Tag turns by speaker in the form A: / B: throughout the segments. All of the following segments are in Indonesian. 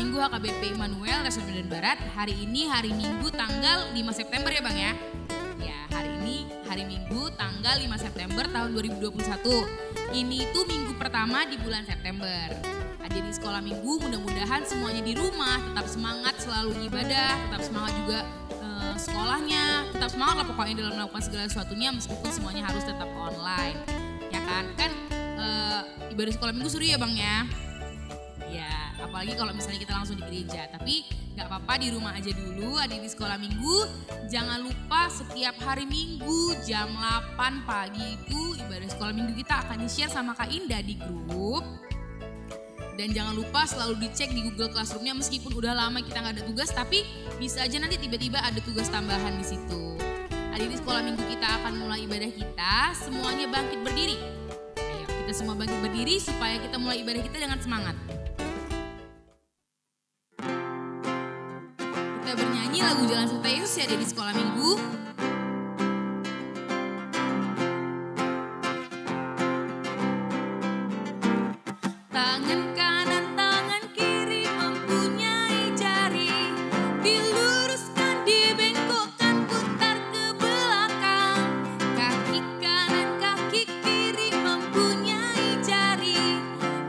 A: Minggu HKBP Immanuel Resor Medan Barat. Hari ini hari Minggu tanggal 5 September ya Bang ya. Ya, hari ini hari Minggu tanggal 5 September tahun 2021. Ini tuh minggu pertama di bulan September. Adik di sekolah minggu mudah-mudahan semuanya di rumah tetap semangat selalu ibadah, tetap semangat juga sekolahnya, tetap semangat lah pokoknya dalam melakukan segala sesuatunya meskipun semuanya harus tetap online. Ya kan ibadah sekolah minggu seru ya Bang ya. Ya, apalagi kalau misalnya kita langsung di gereja. Tapi gak apa-apa di rumah aja dulu, ada di sekolah minggu. Jangan lupa setiap hari minggu jam 8 pagi itu ibadah sekolah minggu kita akan di-share sama Kak Indah di grup. Dan jangan lupa selalu dicek di Google Classroom-nya meskipun udah lama kita gak ada tugas. Tapi bisa aja nanti tiba-tiba ada tugas tambahan di situ. Ada di sekolah minggu kita akan mulai ibadah kita, semuanya bangkit berdiri. Ayo kita semua bangkit berdiri supaya kita mulai ibadah kita dengan semangat. Kita bernyanyi lagu Jalan Serta Yesus ya di sekolah minggu. Tangan kanan, tangan kiri mempunyai jari. Diluruskan, dibengkokkan, putar ke belakang. Kaki kanan, kaki kiri mempunyai jari.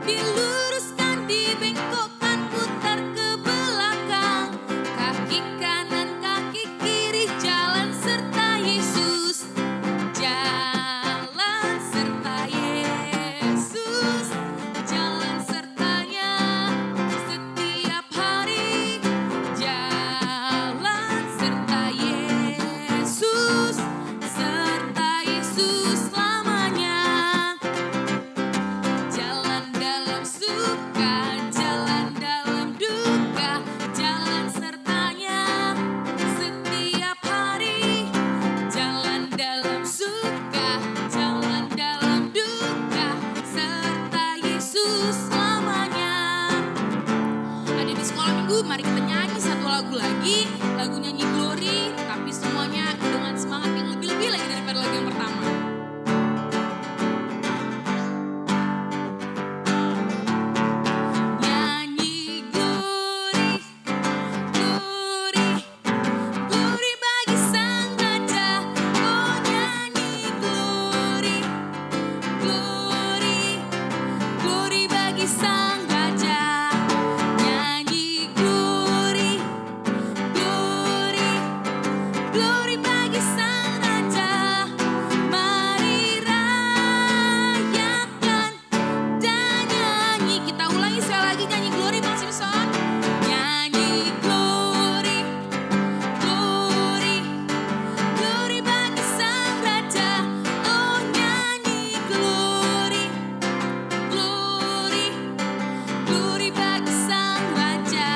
A: Diluruskan, dibengkokkan, putar ke belakang. Kaki kanan, kaki kiri, jalan serta Yesus. Jalan serta Yesus. Jalan sertanya setiap hari. Jalan serta Yesus. Serta Yesus selamanya. Jalan dalam suka, jalan dalam duka. Jalan sertanya setiap hari. Jalan dalam suka, jalan dalam duka. Serta Yesus selamanya. Ada di sekolah minggu, mari kita nyanyi satu lagu lagi. Lagu nyanyi Glory, tapi semuanya dengan semangat yang lebih-lebih lagi daripada lagu yang pertama. Nyanyi Glory, Glory, Glory bagi Sang Raja. Oh nyanyi Glory, Glory, Glory bagi Sang Raja. Nyanyi Glory, Glory, Glory bagi Sang Raja. Mari rayakan dan nyanyi. Kita ulangi sekali lagi nyanyi Glory Bang Simpson. Nyanyi Glory, Glory, Glory bagi Sang Raja. Oh nyanyi Glory, Glory, Glory bagi Sang Raja.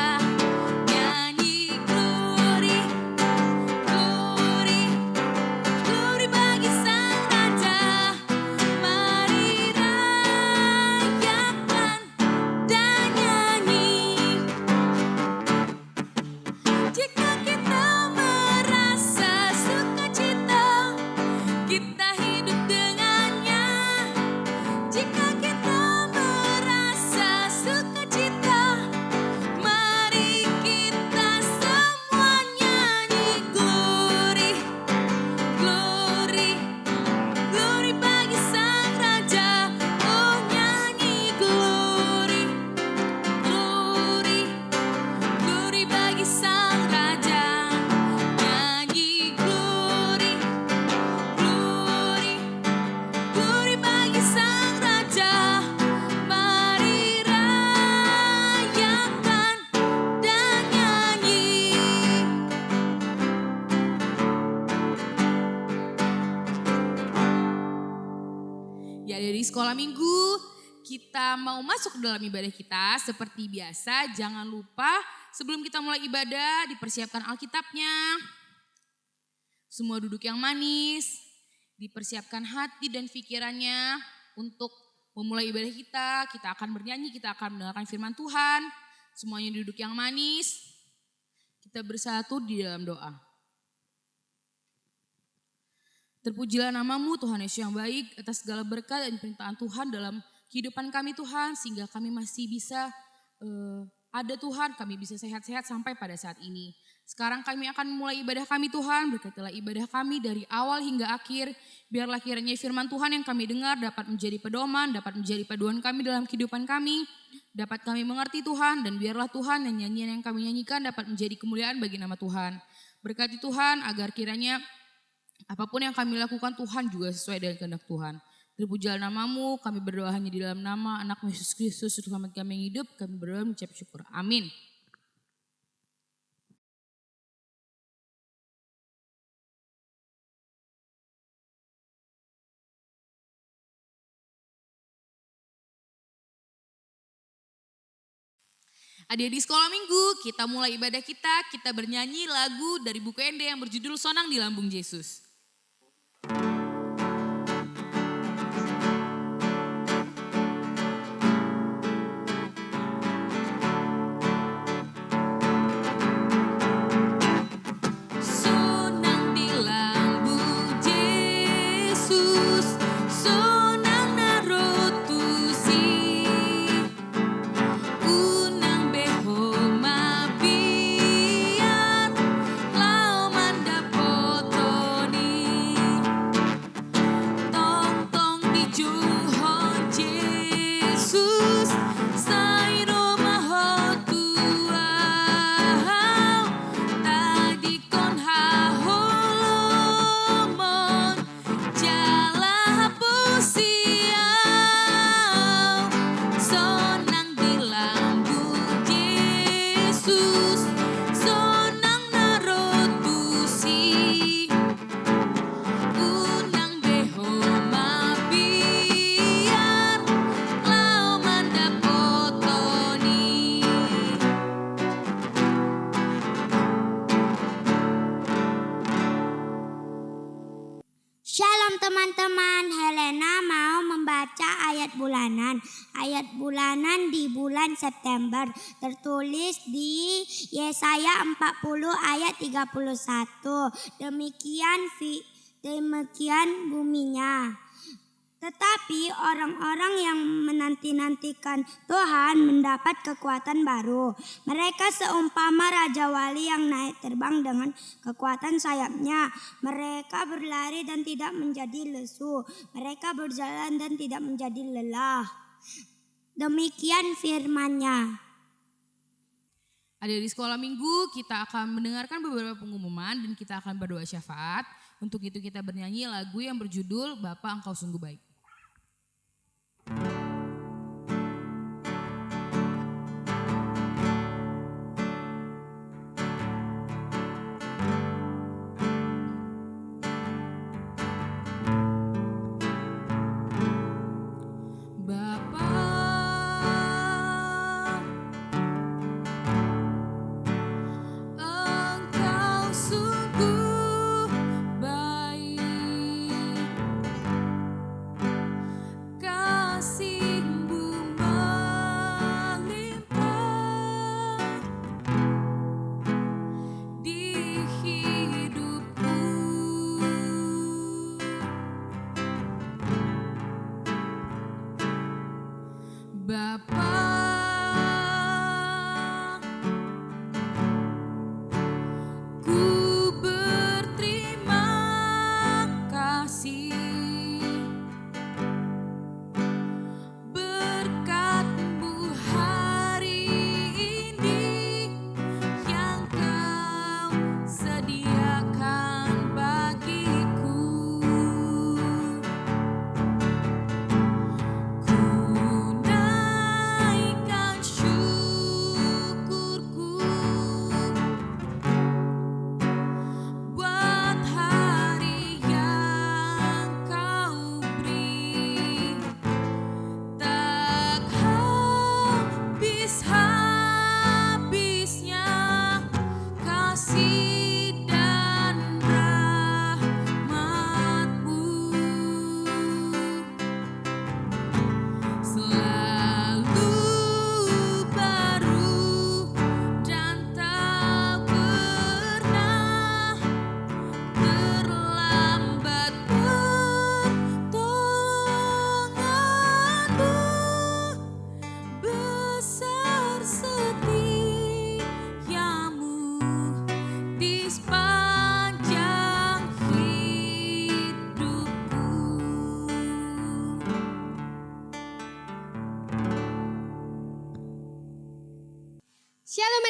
A: Nyanyi Glory, Glory, Glory bagi Sang Raja. Mari rayakan dan nyanyi. Jika kita merasa sukacita, kita hidup dengannya. Jika kita merasa sukacita, mari kita semua nyanyi Glory, Glory, Glory bagi Sang Raja. Oh nyanyi Glory, Glory, Glory bagi Sang Raja. Nyanyi Glory, Glory, Glory bagi Sang Raja. Mari rayakan dan nyanyi. Ya dari sekolah minggu kita mau masuk ke dalam ibadah kita seperti biasa. Jangan lupa sebelum kita mulai ibadah dipersiapkan Alkitabnya. Semua duduk yang manis, dipersiapkan hati dan pikirannya untuk memulai ibadah kita. Kita akan bernyanyi, kita akan mendengarkan firman Tuhan. Semuanya duduk yang manis. Kita bersatu di dalam doa. Terpujilah namamu Tuhan Yesus yang baik atas segala berkat dan perintahan Tuhan dalam kehidupan kami Tuhan. Sehingga kami masih bisa ada Tuhan kami bisa sehat-sehat sampai pada saat ini. Sekarang kami akan memulai ibadah kami Tuhan, berkatilah ibadah kami dari awal hingga akhir. Biarlah kiranya firman Tuhan yang kami dengar dapat menjadi pedoman, dapat menjadi paduan kami dalam kehidupan kami. Dapat kami mengerti Tuhan dan biarlah Tuhan dan nyanyian yang kami nyanyikan dapat menjadi kemuliaan bagi nama Tuhan. Berkati Tuhan agar kiranya apapun yang kami lakukan Tuhan juga sesuai dengan kehendak Tuhan. Terpujilah namamu, kami berdoa hanya di dalam nama anak Yesus Kristus, Selamat kami yang hidup, kami berdoa mengucap syukur. Amin. Adik-adik sekolah minggu, kita mulai ibadah kita bernyanyi lagu dari buku Ende yang berjudul Sonang di Lambung Yesus.
B: Shalom teman-teman, Helena mau membaca ayat bulanan. Ayat bulanan di bulan September tertulis di Yesaya 40 ayat 31. Demikian buminya. Tetapi orang-orang yang menanti-nantikan Tuhan mendapat kekuatan baru. Mereka seumpama Raja Wali yang naik terbang dengan kekuatan sayapnya. Mereka berlari dan tidak menjadi lesu. Mereka berjalan dan tidak menjadi lelah. Demikian firman-Nya.
A: Ada di sekolah minggu, kita akan mendengarkan beberapa pengumuman dan kita akan berdoa syafaat. Untuk itu kita bernyanyi lagu yang berjudul Bapa Engkau Sungguh Baik.
C: See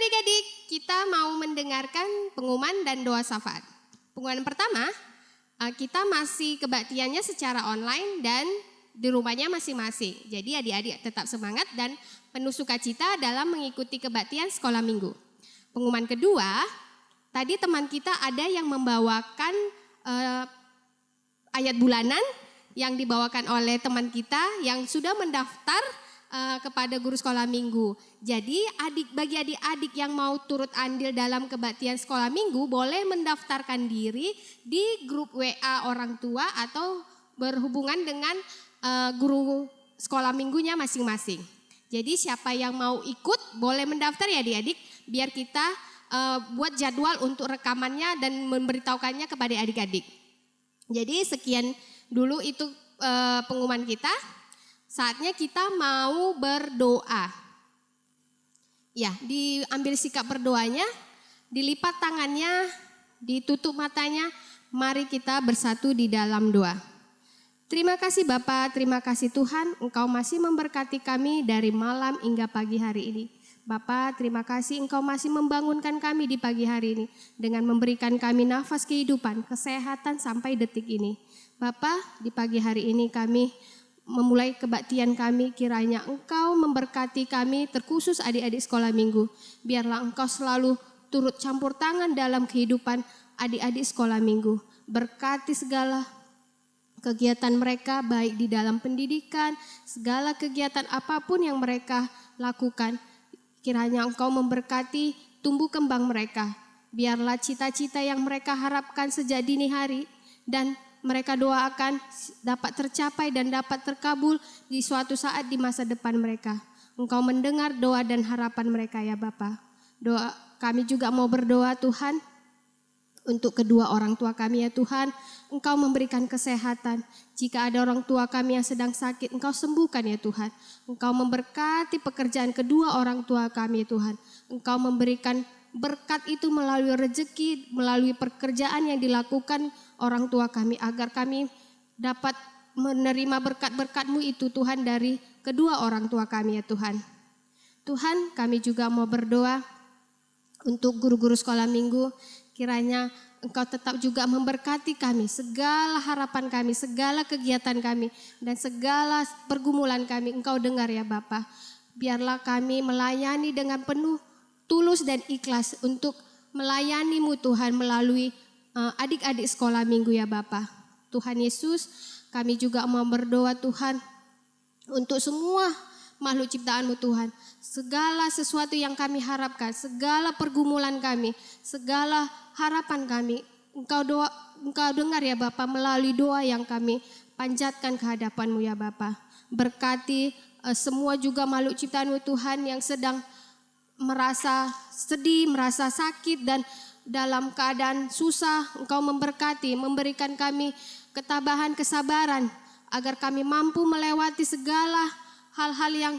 C: adik-adik, kita mau mendengarkan pengumuman dan doa syafaat. Pengumuman pertama, kita masih kebaktiannya secara online dan di rumahnya masing-masing. Jadi adik-adik tetap semangat dan penuh sukacita dalam mengikuti kebaktian sekolah minggu. Pengumuman kedua, tadi teman kita ada yang membawakan ayat bulanan yang dibawakan oleh teman kita yang sudah mendaftar kepada guru sekolah minggu. Jadi bagi adik-adik yang mau turut andil dalam kebaktian sekolah minggu boleh mendaftarkan diri di grup WA orang tua atau berhubungan dengan guru sekolah minggunya masing-masing. Jadi siapa yang mau ikut boleh mendaftar ya adik-adik, biar kita buat jadwal untuk rekamannya dan memberitahukannya kepada adik-adik. Jadi sekian dulu itu pengumuman kita. Saatnya kita mau berdoa. Ya, diambil sikap berdoanya, dilipat tangannya, ditutup matanya. Mari kita bersatu di dalam doa. Terima kasih Bapa, terima kasih Tuhan, Engkau masih memberkati kami dari malam hingga pagi hari ini. Bapa, terima kasih Engkau masih membangunkan kami di pagi hari ini dengan memberikan kami nafas kehidupan, kesehatan sampai detik ini. Bapa, di pagi hari ini kami memulai kebaktian kami, kiranya Engkau memberkati kami, terkhusus adik-adik sekolah minggu. Biarlah Engkau selalu turut campur tangan dalam kehidupan adik-adik sekolah minggu. Berkati segala kegiatan mereka, baik di dalam pendidikan, segala kegiatan apapun yang mereka lakukan. Kiranya Engkau memberkati tumbuh kembang mereka. Biarlah cita-cita yang mereka harapkan sejak dini hari dan mereka doakan dapat tercapai dan dapat terkabul di suatu saat di masa depan mereka. Engkau mendengar doa dan harapan mereka ya Bapa. Kami juga mau berdoa Tuhan untuk kedua orang tua kami ya Tuhan. Engkau memberikan kesehatan. Jika ada orang tua kami yang sedang sakit, Engkau sembuhkan ya Tuhan. Engkau memberkati pekerjaan kedua orang tua kami ya Tuhan. Engkau memberikan berkat itu melalui rezeki, melalui pekerjaan yang dilakukan orang tua kami. Agar kami dapat menerima berkat-berkat-Mu itu Tuhan dari kedua orang tua kami ya Tuhan. Tuhan, kami juga mau berdoa untuk guru-guru sekolah minggu. Kiranya Engkau tetap juga memberkati kami, segala harapan kami, segala kegiatan kami, dan segala pergumulan kami. Engkau dengar ya Bapa. Biarlah kami melayani dengan penuh tulus dan ikhlas untuk melayani-Mu Tuhan melalui adik-adik sekolah minggu ya Bapa. Tuhan Yesus, kami juga mau berdoa Tuhan untuk semua makhluk ciptaan-Mu Tuhan. Segala sesuatu yang kami harapkan, segala pergumulan kami, segala harapan kami, Engkau dengar ya Bapa melalui doa yang kami panjatkan ke hadapan-Mu ya Bapa. Berkati semua juga makhluk ciptaan-Mu Tuhan yang sedang merasa sedih, merasa sakit dan dalam keadaan susah. Engkau memberkati, memberikan kami ketabahan, kesabaran agar kami mampu melewati segala hal-hal yang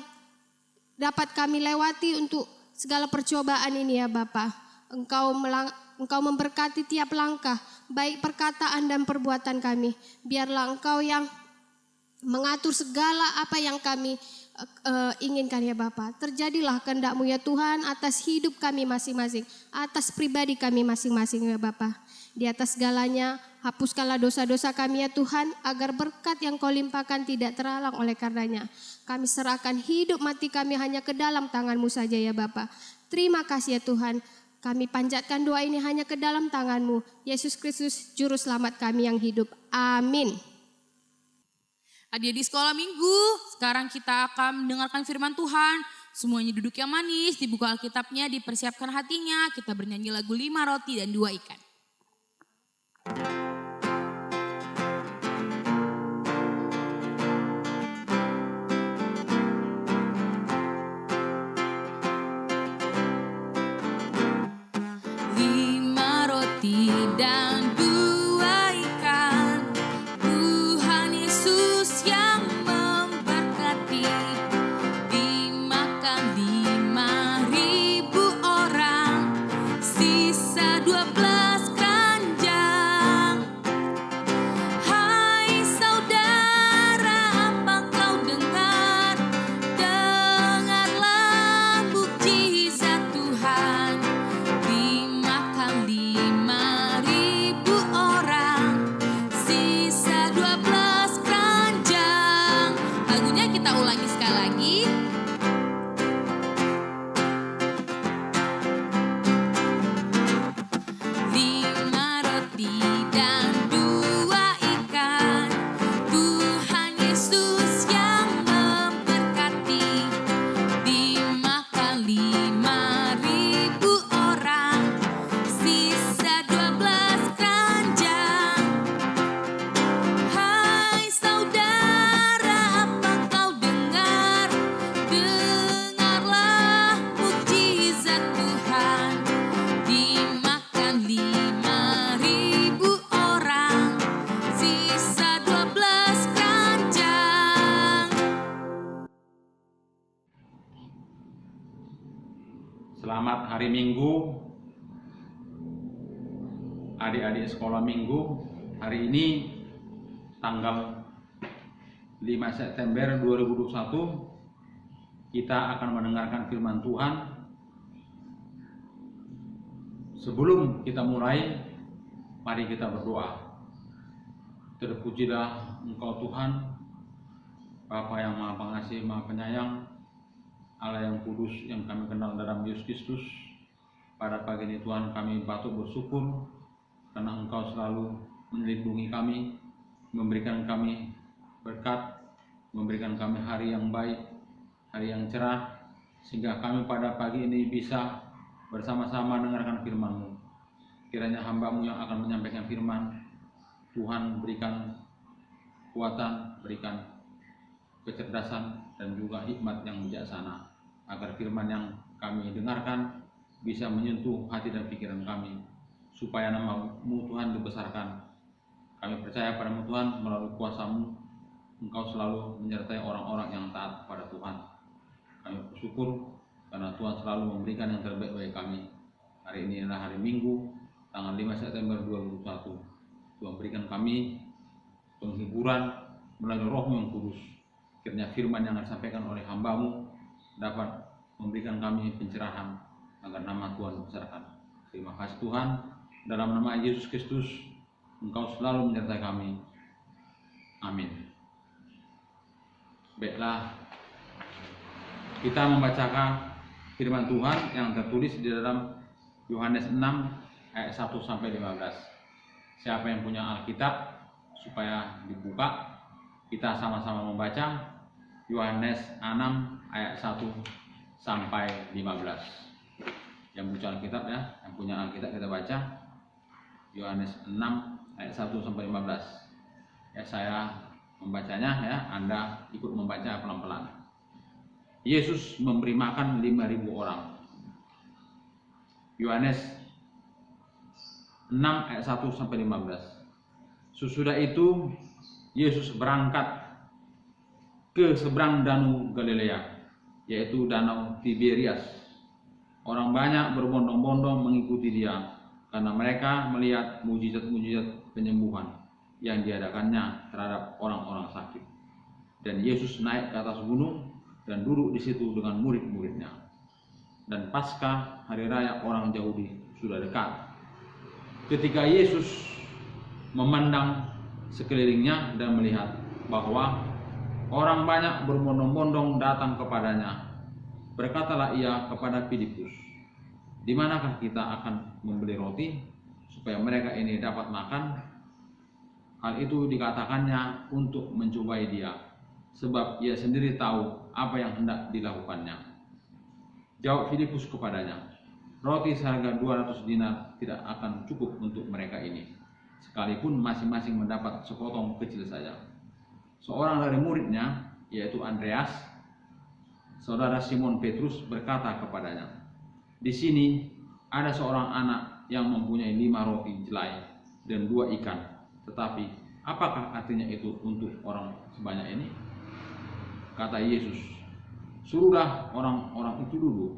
C: dapat kami lewati untuk segala percobaan ini ya Bapa. Engkau memberkati tiap langkah, baik perkataan dan perbuatan kami. Biarlah Engkau yang mengatur segala apa yang kami inginkan ya Bapa. Terjadilah kehendak-Mu ya Tuhan atas hidup kami masing-masing, atas pribadi kami masing-masing ya Bapa. Di atas segalanya, hapuskanlah dosa-dosa kami ya Tuhan, agar berkat yang Kau limpahkan tidak terhalang oleh karenanya. Kami serahkan hidup mati kami hanya ke dalam tangan-Mu saja ya Bapa. Terima kasih ya Tuhan. Kami panjatkan doa ini hanya ke dalam tangan-Mu. Yesus Kristus, Juru Selamat kami yang hidup. Amin.
A: Adik-adik sekolah minggu, sekarang kita akan mendengarkan firman Tuhan. Semuanya duduk yang manis, dibuka Alkitabnya, dipersiapkan hatinya. Kita bernyanyi lagu 5 roti dan 2 ikan. Dan 2 ikan, Tuhan Yesus yang memberkati, dimakan 5.000 orang, sisa 12 keranjang. Hai saudara, apa kau dengar? Dengarlah mukjizat Tuhan.
D: Selamat hari Minggu, adik-adik sekolah minggu. Hari ini tanggal 5 September 2021 kita akan mendengarkan firman Tuhan. Sebelum kita mulai, mari kita berdoa. Terpujilah Engkau Tuhan, Bapa yang Maha Pengasih, Maha Penyayang, Allah yang kudus yang kami kenal dalam Yesus Kristus. Pada pagi ini Tuhan, kami patut bersyukur karena Engkau selalu melindungi kami, memberikan kami berkat, memberikan kami hari yang baik, hari yang cerah, sehingga kami pada pagi ini bisa bersama-sama mendengarkan firman-Mu. Kiranya hamba-Mu yang akan menyampaikan firman, Tuhan berikan kekuatan, berikan kecerdasan dan juga hikmat yang bijaksana, agar firman yang kami dengarkan bisa menyentuh hati dan pikiran kami, supaya nama-Mu Tuhan dibesarkan. Kami percaya pada-Mu Tuhan, melalui kuasa-Mu Engkau selalu menyertai orang-orang yang taat kepada Tuhan. Kami bersyukur karena Tuhan selalu memberikan yang terbaik bagi kami. Hari ini adalah hari Minggu, tanggal 5 September 2021. Tuhan berikan kami penghiburan melalui Roh-Mu yang kudus. Kiranya firman yang disampaikan oleh hamba-Mu dapat memberikan kami pencerahan agar nama Tuhan dibesarkan. Terima kasih Tuhan, dalam nama Yesus Kristus Engkau selalu menyertai kami. Amin. Baiklah, kita membacakan firman Tuhan yang tertulis di dalam Yohanes 6 ayat 1 sampai 15. Siapa yang punya Alkitab supaya dibuka, kita sama-sama membaca Yohanes 6 ayat 1 sampai 15. Yang punya Alkitab ya, yang punya Alkitab kita baca Yohanes 6 ayat 1 sampai 15. Ya, saya membacanya ya, Anda ikut membaca pelan-pelan. Yesus memberi makan 5.000 orang. Yohanes 6 ayat 1 sampai 15. Sesudah itu Yesus berangkat ke seberang danau Galilea, yaitu danau Tiberias. Orang banyak berbondong-bondong mengikuti Dia karena mereka melihat mujizat-mujizat penyembuhan yang diadakannya terhadap orang-orang sakit. Dan Yesus naik ke atas gunung dan duduk di situ dengan murid-muridnya. Dan Paskah, hari raya orang Yahudi, sudah dekat. Ketika Yesus memandang sekelilingnya dan melihat bahwa orang banyak berbondong-bondong datang kepadanya, berkatalah ia kepada Filipus, "Di manakah kita akan membeli roti supaya mereka ini dapat makan?" Hal itu dikatakannya untuk mencobai Dia, sebab ia sendiri tahu apa yang hendak dilakukannya. Jawab Filipus kepadanya, "Roti seharga 200 dinar tidak akan cukup untuk mereka ini, sekalipun masing-masing mendapat sepotong kecil saja." Seorang dari muridnya, yaitu Andreas, saudara Simon Petrus, berkata kepadanya, "Di sini ada seorang anak yang mempunyai 5 roti jelai dan 2 ikan. Tetapi apakah artinya itu untuk orang sebanyak ini?" Kata Yesus, "Suruhlah orang-orang itu duduk."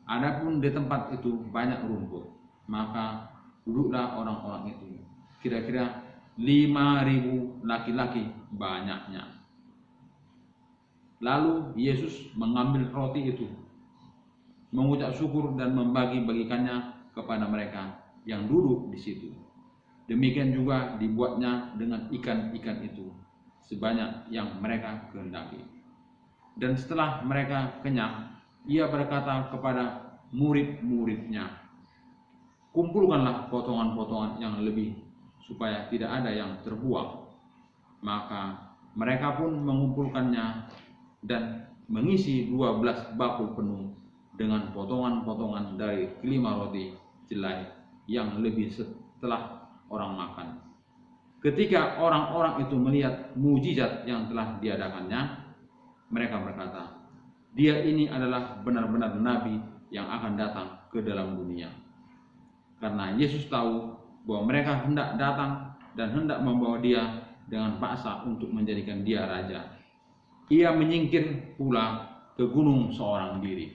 D: Adapun di tempat itu banyak rumput, maka duduklah orang-orang itu, kira-kira 5.000 laki-laki banyaknya. Lalu Yesus mengambil roti itu, mengucap syukur dan membagi-bagikannya kepada mereka yang duduk di situ. Demikian juga dibuatnya dengan ikan-ikan itu, sebanyak yang mereka kehendaki. Dan setelah mereka kenyang, Ia berkata kepada murid-muridnya, "Kumpulkanlah potongan-potongan yang lebih, supaya tidak ada yang terbuang." Maka mereka pun mengumpulkannya dan mengisi 12 bakul penuh dengan potongan-potongan dari kelima roti jelai yang lebih setelah orang makan. Ketika orang-orang itu melihat mujizat yang telah diadakannya, mereka berkata, "Dia ini adalah benar-benar nabi yang akan datang ke dalam dunia." Karena Yesus tahu bahwa mereka hendak datang dan hendak membawa Dia dengan paksa untuk menjadikan Dia raja, Ia menyingkir pula ke gunung seorang diri.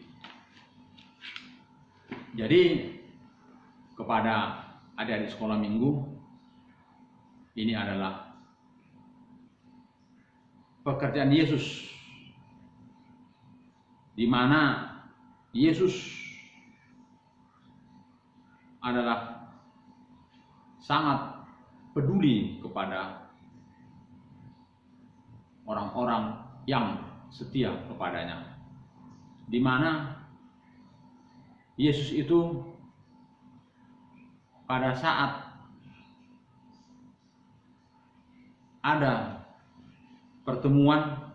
D: Jadi kepada adik-adik sekolah minggu, ini adalah pekerjaan Yesus, di mana Yesus adalah sangat peduli kepada orang-orang yang setia kepadanya, di mana Yesus itu pada saat ada pertemuan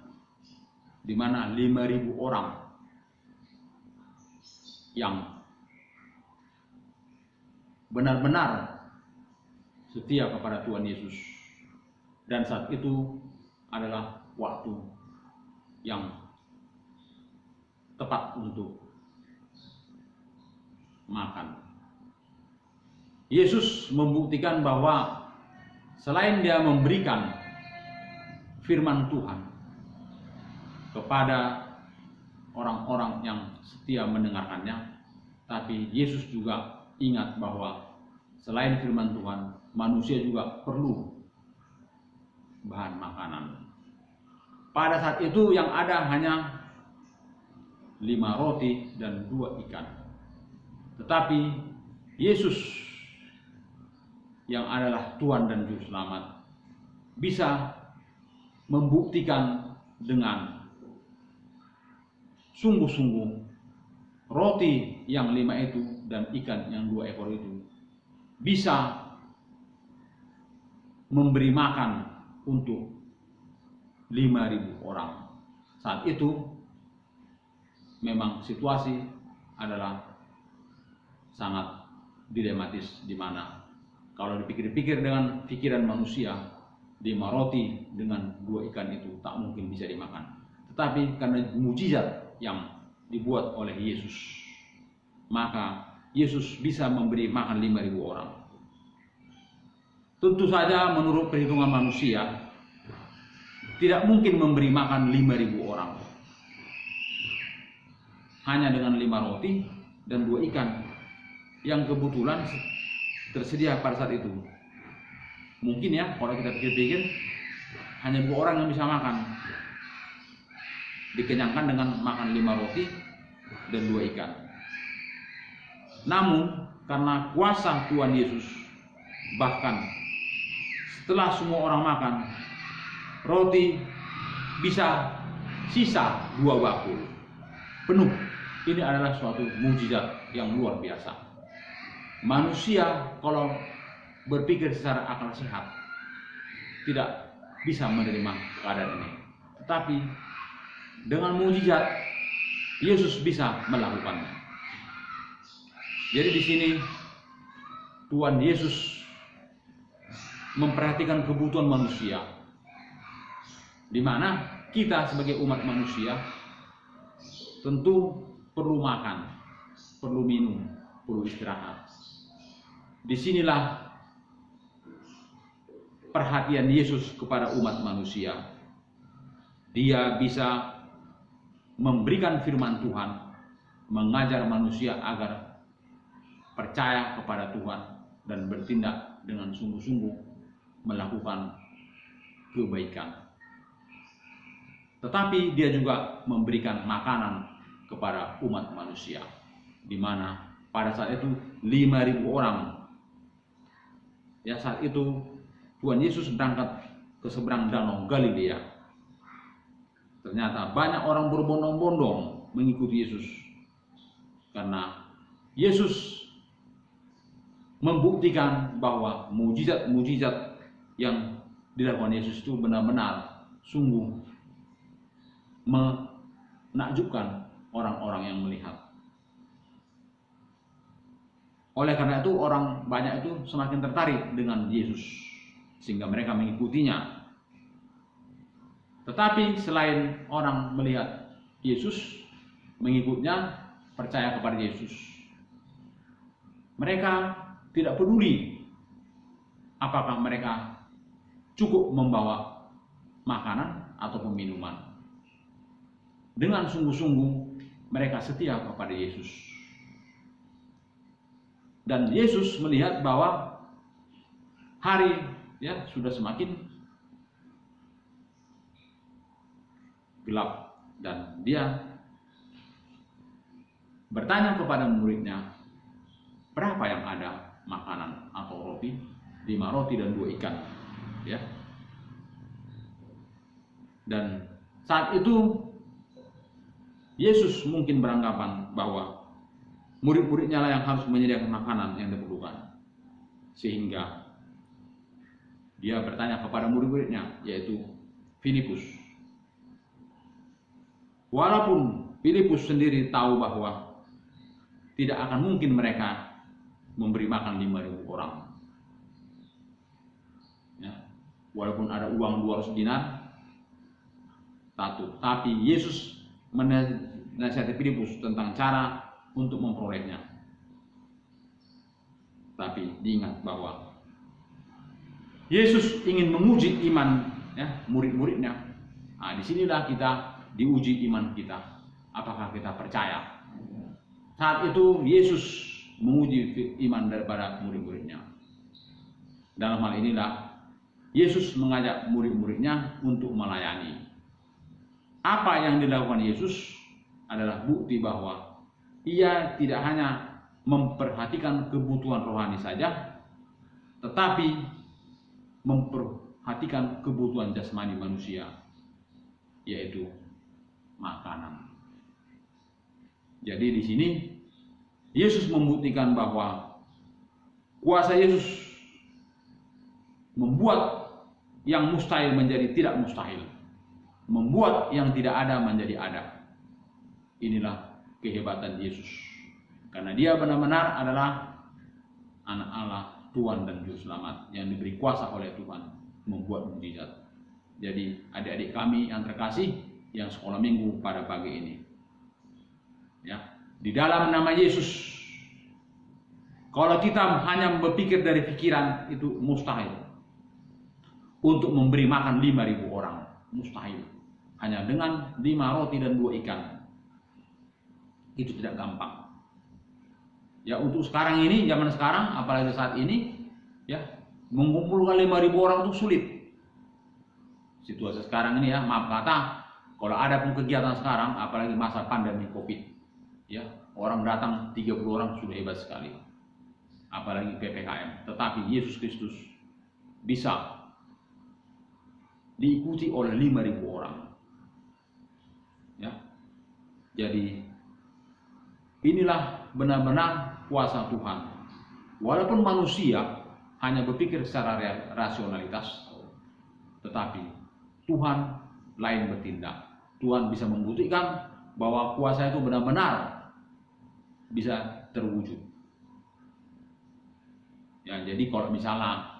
D: di mana 5.000 orang yang benar-benar setia kepada Tuhan Yesus, dan saat itu adalah waktu yang tepat untuk makan. Yesus membuktikan bahwa selain dia memberikan firman Tuhan kepada orang-orang yang setia mendengarkannya, tapi Yesus juga ingat bahwa selain firman Tuhan, manusia juga perlu bahan makanan. Pada saat itu yang ada hanya 5 roti dan 2 ikan. Tetapi Yesus yang adalah Tuhan dan Juru Selamat bisa membuktikan dengan sungguh-sungguh roti yang 5 itu dan ikan yang 2 ekor itu bisa memberi makan untuk 5.000 orang. Saat itu memang situasi adalah sangat dilematis, di mana kalau dipikir-pikir dengan pikiran manusia, 5 roti dengan 2 ikan itu tak mungkin bisa dimakan. Tetapi karena mujizat yang dibuat oleh Yesus, maka Yesus bisa memberi makan 5.000 orang. Tentu saja menurut perhitungan manusia tidak mungkin memberi makan 5.000 orang hanya dengan 5 roti dan 2 ikan yang kebetulan tersedia pada saat itu. Mungkin ya, kalau kita pikir-pikir, hanya 2 orang yang bisa makan, dikenyangkan dengan makan 5 roti dan 2 ikan. Namun karena kuasa Tuhan Yesus, bahkan setelah semua orang makan, roti bisa sisa 2 bakul penuh. Ini adalah suatu mujizat yang luar biasa. Manusia kalau berpikir secara akal sehat tidak bisa menerima keadaan ini. Tetapi dengan mujizat Yesus bisa melakukannya. Jadi di sini Tuhan Yesus memperhatikan kebutuhan manusia, di mana kita sebagai umat manusia tentu perlu makan, perlu minum, perlu istirahat. Disinilah perhatian Yesus kepada umat manusia. Dia bisa memberikan firman Tuhan, mengajar manusia agar percaya kepada Tuhan dan bertindak dengan sungguh-sungguh melakukan kebaikan. Tetapi dia juga memberikan makanan kepada umat manusia, di mana pada saat itu 5.000 orang. Ya, saat itu Tuhan Yesus berangkat ke seberang danau Galilea. Ternyata banyak orang berbondong-bondong mengikuti Yesus, karena Yesus membuktikan bahwa mujizat-mujizat yang dilakukan Yesus itu benar-benar sungguh menakjubkan orang-orang yang melihat. Oleh karena itu orang banyak itu semakin tertarik dengan Yesus sehingga mereka mengikutinya. Tetapi selain orang melihat Yesus, mengikutnya, percaya kepada Yesus, mereka tidak peduli apakah mereka cukup membawa makanan atau minuman. Dengan sungguh-sungguh mereka setia kepada Yesus. Dan Yesus melihat bahwa hari sudah semakin gelap, dan dia bertanya kepada muridnya, berapa yang ada makanan atau roti? 5 roti dan 2 ikan. Dan saat itu Yesus mungkin beranggapan bahwa murid-muridnya lah yang harus menyediakan makanan yang diperlukan, sehingga dia bertanya kepada murid-muridnya, yaitu Filipus. Walaupun Filipus sendiri tahu bahwa tidak akan mungkin mereka memberi makan 5.000 orang. Walaupun ada uang 200 dinar, tapi Yesus menasihati Filipus tentang cara untuk memperolehnya. Tapi diingat bahwa Yesus ingin menguji iman murid-muridnya. Disinilah kita diuji iman kita, apakah kita percaya. Saat itu Yesus menguji iman daripada murid-muridnya. Dalam hal inilah Yesus mengajak murid-muridnya untuk melayani. Apa yang dilakukan Yesus adalah bukti bahwa ia tidak hanya memperhatikan kebutuhan rohani saja, tetapi memperhatikan kebutuhan jasmani manusia, yaitu makanan. Jadi di sini Yesus membuktikan bahwa kuasa Yesus membuat yang mustahil menjadi tidak mustahil, membuat yang tidak ada menjadi ada. Inilah kehebatan Yesus, karena dia benar-benar adalah anak Allah, Tuhan dan Juru Selamat yang diberi kuasa oleh Tuhan membuat mukjizat. Jadi adik-adik kami yang terkasih yang sekolah minggu pada pagi ini, di dalam nama Yesus, kalau kita hanya berpikir dari pikiran, itu mustahil untuk memberi makan 5.000 orang, mustahil. Hanya dengan 5 roti dan 2 ikan, itu tidak gampang. Untuk sekarang ini, zaman sekarang, apalagi saat ini, mengumpulkan 5.000 orang itu sulit. Situasi sekarang ini maaf kata, kalau ada pun kegiatan sekarang, apalagi masa pandemi COVID, orang datang 30 orang sudah hebat sekali. Apalagi PPKM. Tetapi Yesus Kristus bisa diikuti oleh 5.000 orang. Jadi inilah benar-benar kuasa Tuhan. Walaupun manusia hanya berpikir secara rasionalitas, tetapi Tuhan lain bertindak. Tuhan bisa membuktikan bahwa kuasa itu benar-benar bisa terwujud. Jadi kalau misalnya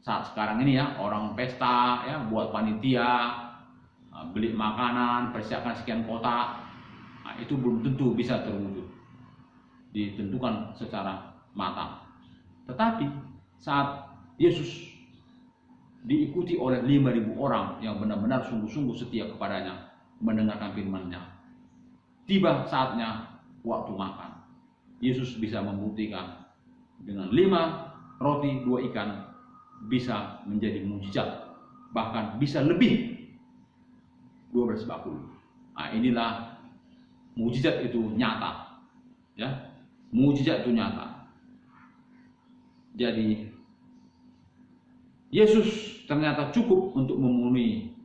D: saat sekarang ini orang pesta buat panitia, beli makanan, persiapkan sekian kotak, itu belum tentu bisa terwujud, ditentukan secara matang. Tetapi saat Yesus diikuti oleh 5.000 orang yang benar-benar sungguh-sungguh setia kepadanya, mendengarkan firman-Nya, tiba saatnya waktu makan. Yesus bisa membuktikan dengan 5 roti 2 ikan bisa menjadi mujizat, bahkan bisa lebih 12 bakul. Inilah mujizat itu nyata, mujizat itu nyata. Jadi Yesus ternyata cukup untuk memenuhi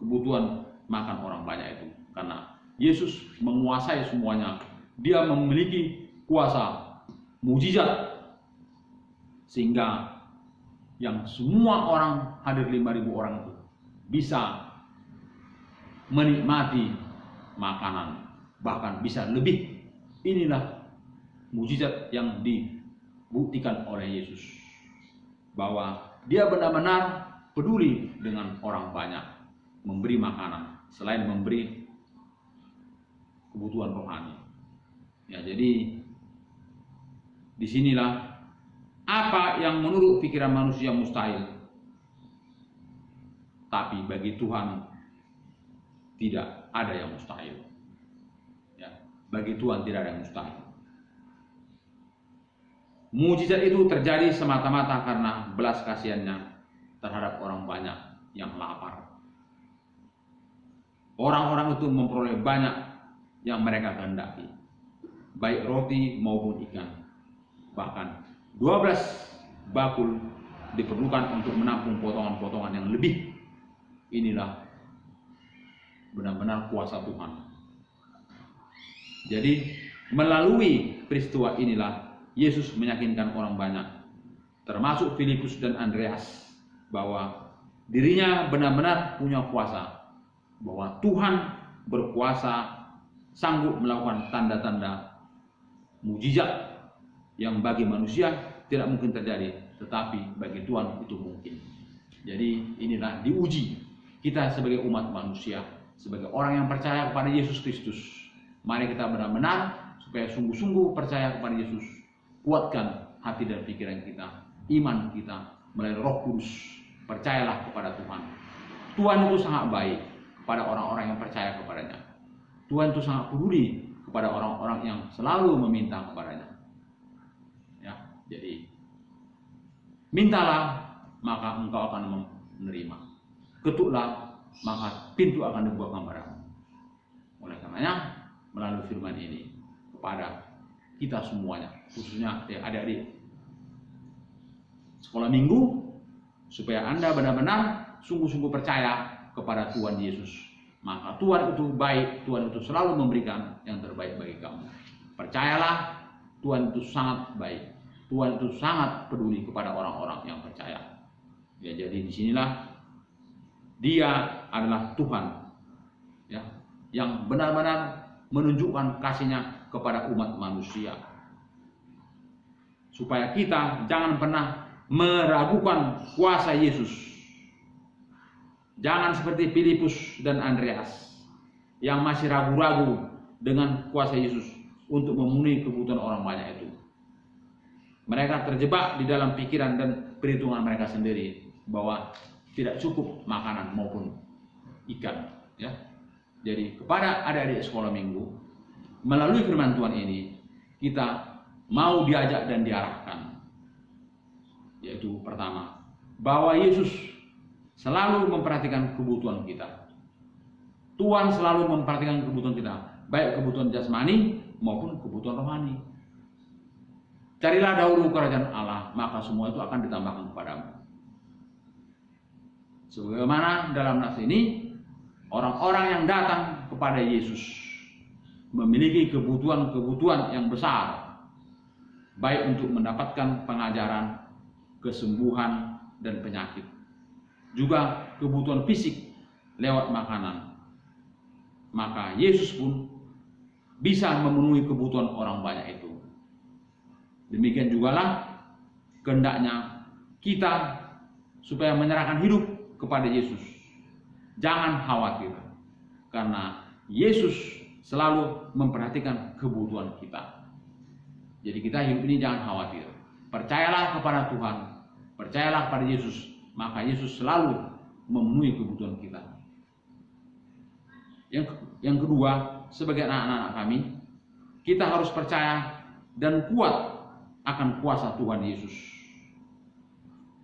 D: kebutuhan makan orang banyak itu, karena Yesus menguasai semuanya. Dia memiliki kuasa mujizat, sehingga yang semua orang hadir 5.000 orang itu bisa menikmati makanan, bahkan bisa lebih. Inilah mujizat yang dibuktikan oleh Yesus, bahwa dia benar-benar peduli dengan orang banyak, memberi makanan selain memberi kebutuhan rohani. Jadi disinilah apa yang menurut pikiran manusia mustahil, tapi bagi Tuhan tidak ada yang mustahil. Bagi Tuhan tidak ada yang mustahil. Mujizat itu terjadi semata-mata karena belas kasihannya terhadap orang banyak yang lapar. Orang-orang itu memperoleh banyak yang mereka kehendaki, baik roti maupun ikan. Bahkan 12 bakul diperlukan untuk menampung potongan-potongan yang lebih. Inilah benar-benar kuasa Tuhan. Jadi melalui peristiwa inilah Yesus meyakinkan orang banyak, termasuk Filipus dan Andreas, bahwa dirinya benar-benar punya kuasa, bahwa Tuhan berkuasa, sanggup melakukan tanda-tanda mujizat yang bagi manusia tidak mungkin terjadi, tetapi bagi Tuhan itu mungkin. Jadi inilah diuji kita sebagai umat manusia, sebagai orang yang percaya kepada Yesus Kristus. Mari kita benar-benar supaya sungguh-sungguh percaya kepada Yesus. Kuatkan hati dan pikiran kita, iman kita melalui Roh Kudus. Percayalah kepada Tuhan. Tuhan itu sangat baik kepada orang-orang yang percaya kepadanya. Tuhan itu sangat peduli kepada orang-orang yang selalu meminta kepadanya. Ya, jadi mintalah maka engkau akan menerima. Ketuklah maka pintu akan dibuka kepadamu. Oleh karenanya melalui firman ini kepada kita semuanya, khususnya adik-adik sekolah minggu, supaya Anda benar-benar sungguh-sungguh percaya kepada Tuhan Yesus. Maka Tuhan itu baik, Tuhan itu selalu memberikan yang terbaik bagi kamu. Percayalah, Tuhan itu sangat baik, Tuhan itu sangat peduli kepada orang-orang yang percaya. Ya, jadi disinilah Dia adalah Tuhan, ya, yang benar-benar menunjukkan kasih-Nya kepada umat manusia, supaya kita jangan pernah meragukan kuasa Yesus. Jangan seperti Filipus dan Andreas yang masih ragu-ragu dengan kuasa Yesus untuk memenuhi kebutuhan orang banyak itu. Mereka terjebak di dalam pikiran dan perhitungan mereka sendiri bahwa tidak cukup makanan maupun ikan, ya. Jadi kepada adik-adik sekolah minggu, melalui firman Tuhan ini kita mau diajak dan diarahkan, yaitu pertama, bahwa Yesus selalu memperhatikan kebutuhan kita. Tuhan selalu memperhatikan kebutuhan kita, baik kebutuhan jasmani maupun kebutuhan rohani. Carilah dahulu kerajaan Allah, maka semua itu akan ditambahkan kepadamu. Sebagaimana dalam nas ini, orang-orang yang datang kepada Yesus memiliki kebutuhan-kebutuhan yang besar, baik untuk mendapatkan pengajaran, kesembuhan, dan penyakit. Juga kebutuhan fisik lewat makanan. Maka Yesus pun bisa memenuhi kebutuhan orang banyak itu. Demikian jugalah kehendaknya kita supaya menyerahkan hidup kepada Yesus. Jangan khawatir, karena Yesus selalu memperhatikan kebutuhan kita. Jadi kita hidup ini jangan khawatir. Percayalah kepada Tuhan, percayalah kepada Yesus, maka Yesus selalu memenuhi kebutuhan kita. Yang kedua, sebagai anak-anak kami, kita harus percaya dan kuat akan kuasa Tuhan Yesus.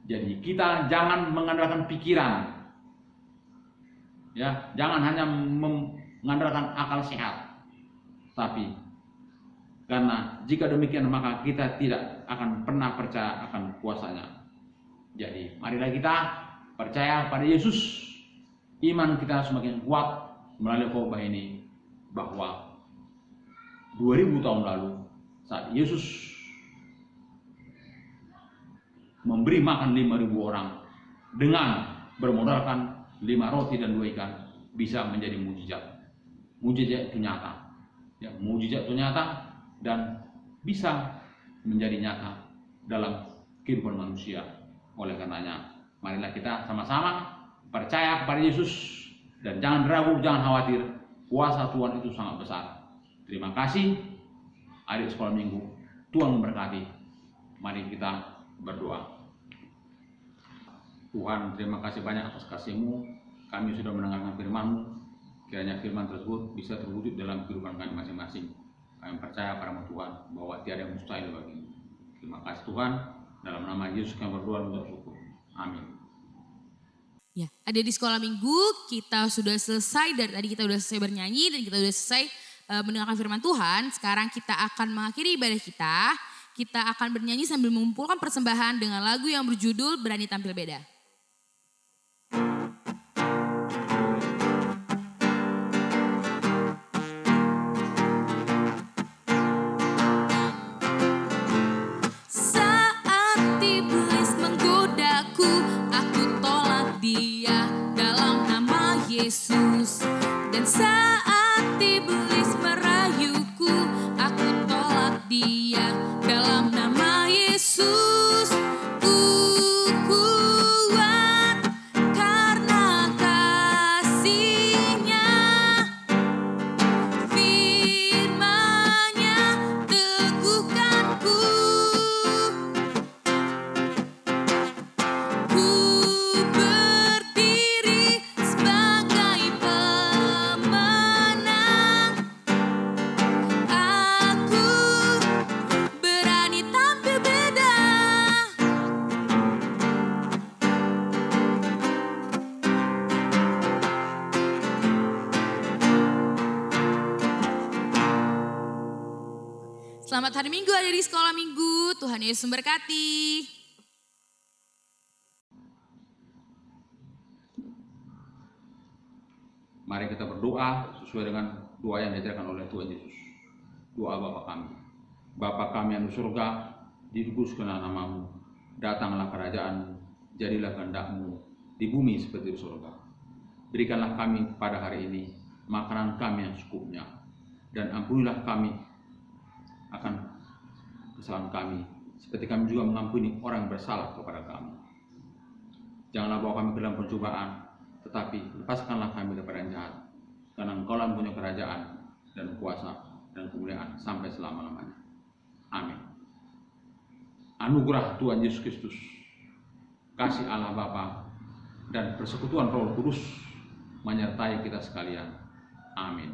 D: Jadi kita jangan mengandalkan pikiran, ya, jangan hanya mengandalkan akal sehat, tapi karena jika demikian maka kita tidak akan pernah percaya akan kuasanya. Jadi marilah kita percaya pada Yesus, iman kita semakin kuat melalui khotbah ini, bahwa 2000 tahun lalu saat Yesus memberi makan 5.000 orang dengan bermodalkan 5 roti dan 2 ikan bisa menjadi mujizat. Mujizat itu nyata, ya, mujizat itu nyata dan bisa menjadi nyata dalam kehidupan manusia. Oleh karenanya, marilah kita sama-sama percaya kepada Yesus dan jangan ragu, jangan khawatir. Kuasa Tuhan itu sangat besar. Terima kasih adik sekolah minggu. Tuhan memberkati. Mari kita berdoa. Tuhan, terima kasih banyak atas kasih-Mu. Kami sudah mendengarkan firman-Mu. Kiranya firman tersebut bisa terwujud dalam kehidupan kami masing-masing. Kami percaya padamu Tuhan, bahwa tiada yang mustahil bagi-Mu. Terima Terima kasih Tuhan, dalam nama Yesus kami berdoa dan bersyukur. Amin.
A: Ya, ada di sekolah minggu, kita sudah selesai, dari tadi kita sudah selesai bernyanyi dan kita sudah selesai mendengarkan firman Tuhan. Sekarang kita akan mengakhiri ibadah kita. Kita akan bernyanyi sambil mengumpulkan persembahan dengan lagu yang berjudul Berani Tampil Beda. Saat iblis menggodaku, aku tolak dia dalam nama Yesus. Dan saat iblis merayuku, aku tolak dia dalam nama Yesus. Ku kuat karena kasih-Nya, firman-Nya teguhkanku. Ku berdiri sebagai pemenang. Aku berani tampil beda. Selamat hari Minggu ada di sekolah minggu. Tuhan Yesus memberkati.
D: Mari kita berdoa sesuai dengan doa yang diajarkan oleh Tuhan Yesus. Doa Bapa kami. Bapa kami yang di surga, dikuduskanlah namamu. Datanglah kerajaan, jadilah kehendak-Mu di bumi seperti di surga. Berikanlah kami pada hari ini makanan kami yang secukupnya. Dan ampunilah kami akan kesalahan kami, seperti kami juga mengampuni orang yang bersalah kepada kami. Janganlah bawa kami ke dalam pencobaan, tetapi lepaskanlah kami daripada yang jahat. Karena Engkau yang punya kerajaan dan kuasa dan kemuliaan sampai selama-lamanya. Amin. Anugerah Tuhan Yesus Kristus, kasih Allah Bapa, dan persekutuan Roh Kudus menyertai kita sekalian. Amin.